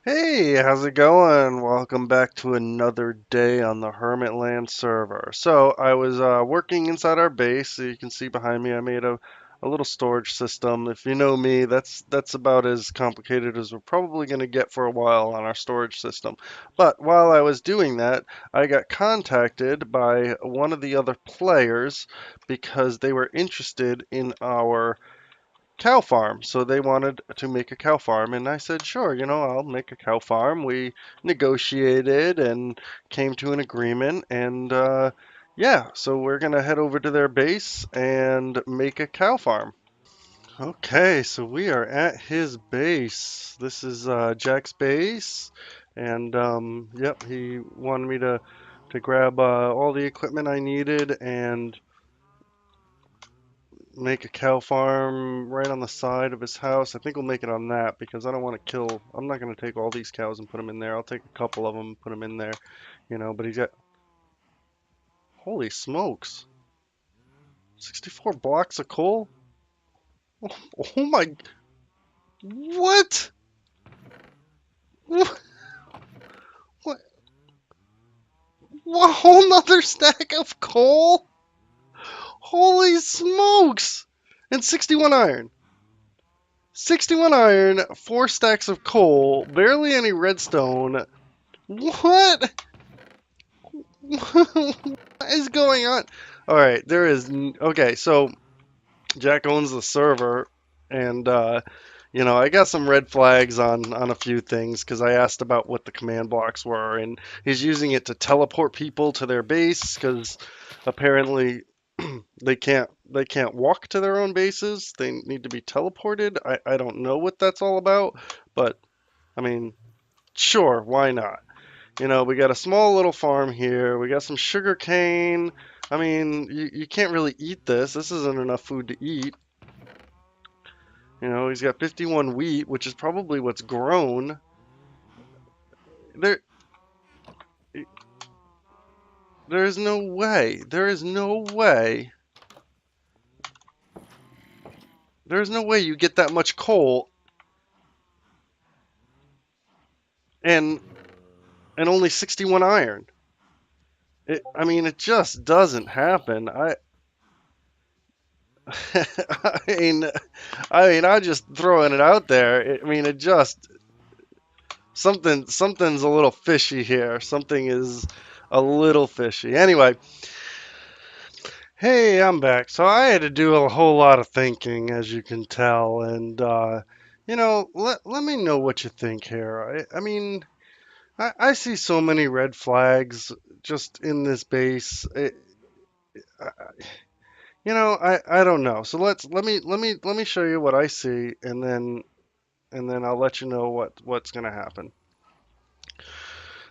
Hey, how's it going? Welcome back to another day on the HermitLands server. So I was working inside our base. So you can see behind me, I made a little storage system. If you know me, that's about as complicated as we're probably going to get for a while on our storage system. But while I was doing that, I got contacted by one of the other players because they were interested in our cow farm. So they wanted to make a cow farm, and I said, sure, I'll make a cow farm. We negotiated and came to an agreement, and yeah, so we're gonna head over to their base and make a cow farm. Okay, so we are at his base. This is Jack's base, and yep, he wanted me to grab all the equipment I needed and make a cow farm right on the side of his house. I think we'll make it on that because I don't want to kill. I'm not going to take all these cows and put them in there. I'll take a couple of them and put them in there, but he's got, holy smokes, 64 blocks of coal? Oh my, what? What? What? A whole nother stack of coal? Holy smokes! And 61 iron. 61 iron, 4 stacks of coal, barely any redstone. What? What is going on? All right, okay. So Jack owns the server, and I got some red flags on a few things because I asked about what the command blocks were, and he's using it to teleport people to their base because apparently they can't walk to their own bases. They need to be teleported. I don't know what that's all about, but I mean, sure, why not? We got a small little farm here. We got some sugar cane. I mean, you can't really eat this. This isn't enough food to eat. He's got 51 wheat, which is probably what's grown. There, there is no way. There is no way. There is no way you get that much coal and only 61 iron. I mean, it just doesn't happen. I mean, I'm just throwing it out there. I mean, it just something's a little fishy here. Something is a little fishy. Anyway, hey, I'm back. So I had to do a whole lot of thinking, as you can tell, and let me know what you think here. I mean, I see so many red flags just in this base. I don't know. So let me show you what I see, and then I'll let you know what's gonna happen.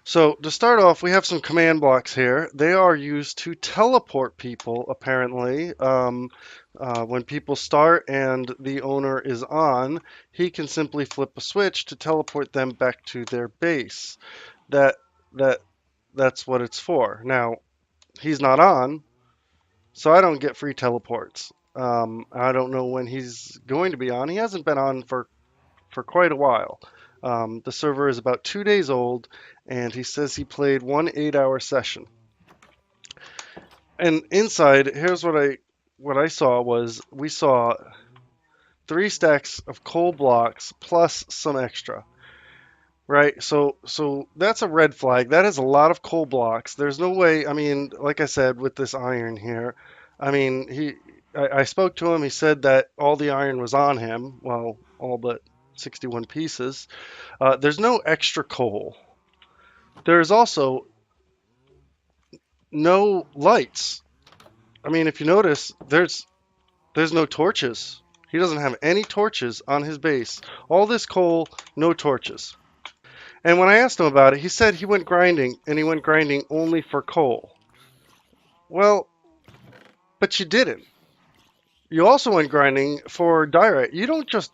So to start off, we have some command blocks here. They are used to teleport people, apparently. When people start and the owner is on, he can simply flip a switch to teleport them back to their base. That that that's what it's for. Now, he's not on, so I don't get free teleports. I don't know when he's going to be on. He hasn't been on for quite a while. The server is about 2 days old, and he says he played one 8-hour session. And inside, here's what I saw was we saw 3 stacks of coal blocks plus some extra. Right, so that's a red flag. That is a lot of coal blocks. There's no way. I mean, like I said, with this iron here, I mean, I spoke to him. He said that all the iron was on him. Well, all but 61 pieces. There's no extra coal. There's also no lights. I mean, if you notice, there's no torches. He doesn't have any torches on his base. All this coal, no torches. And when I asked him about it, he said he went grinding, and he went grinding only for coal. Well, but you didn't. You also went grinding for diorite. You don't just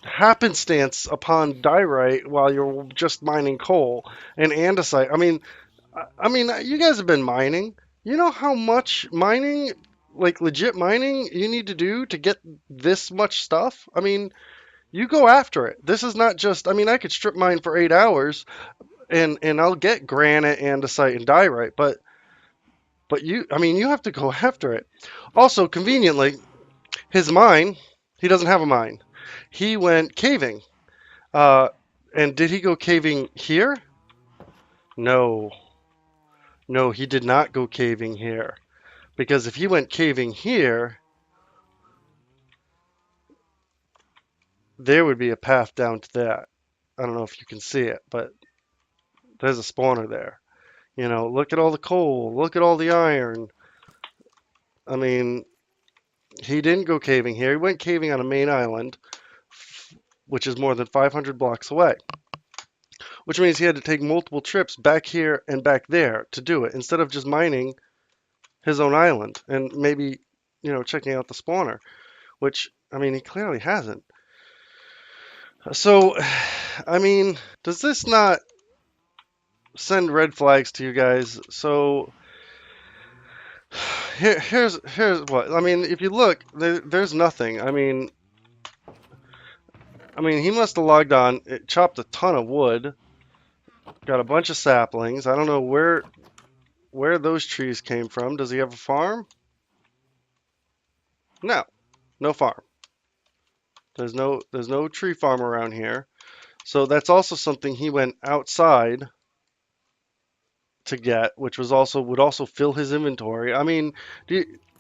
happenstance upon diorite while you're just mining coal and andesite. I mean, you guys have been mining. You know how much mining, like legit mining, you need to do to get this much stuff? I mean, You go after it. This is not just, I mean, I could strip mine for 8 hours and I'll get granite, andesite, and diorite, but I mean, you have to go after it. Also, conveniently, his mine, he doesn't have a mine. He went caving. Uh, and did he go caving here? No, no, he did not go caving here. Because if he went caving here, there would be a path down to that. I don't know if you can see it, but there's a spawner there. You know, look at all the coal, look at all the iron. I mean, he didn't go caving here. He went caving on a main island, which is more than 500 blocks away, which means he had to take multiple trips back here and back there to do it instead of just mining his own island and maybe, checking out the spawner, which, I mean, he clearly hasn't. So, I mean, does this not send red flags to you guys? So, here's what I mean. If you look, there's nothing. I mean, he must have logged on, it chopped a ton of wood, got a bunch of saplings. I don't know where those trees came from. Does he have a farm? No, no farm. There's no tree farm around here. So that's also something he went outside to get, which would also fill his inventory. I mean,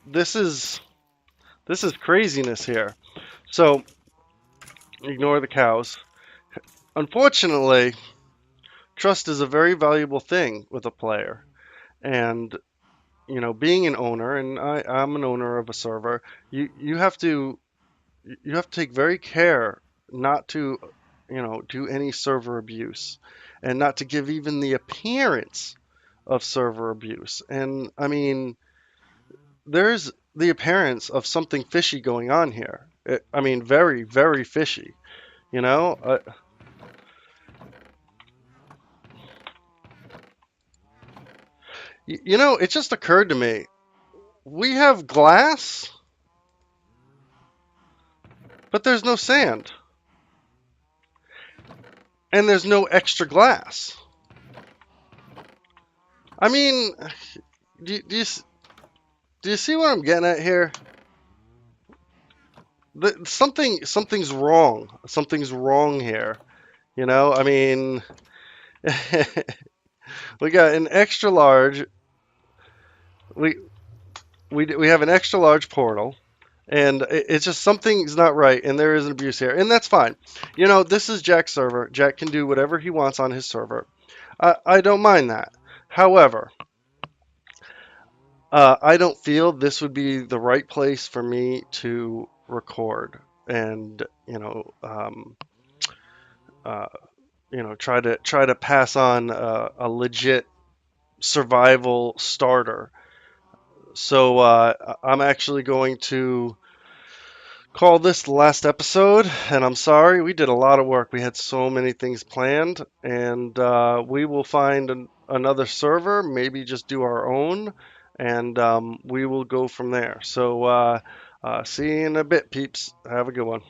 this is this is craziness here. So ignore the cows. Unfortunately, trust is a very valuable thing with a player, and being an owner, and I'm an owner of a server, you have to take very care not to, do any server abuse, and not to give even the appearance of server abuse. And I mean, there's the appearance of something fishy going on here. I mean, very, very fishy. You know, uh, it just occurred to me. We have glass, but there's no sand, and there's no extra glass. I mean, do you see what I'm getting at here? Something's wrong. Something's wrong here. I mean, we got an extra large. We we have an extra large portal, and it's just something's not right, and there is an abuse here, and that's fine. This is Jack's server. Jack can do whatever he wants on his server. I don't mind that. However, I don't feel this would be the right place for me to record and uh, try to pass on a legit survival starter. So I'm actually going to call this the last episode, and I'm sorry. We did a lot of work. We had so many things planned, and we will find another server, maybe just do our own, and we will go from there. So see you in a bit, peeps. Have a good one.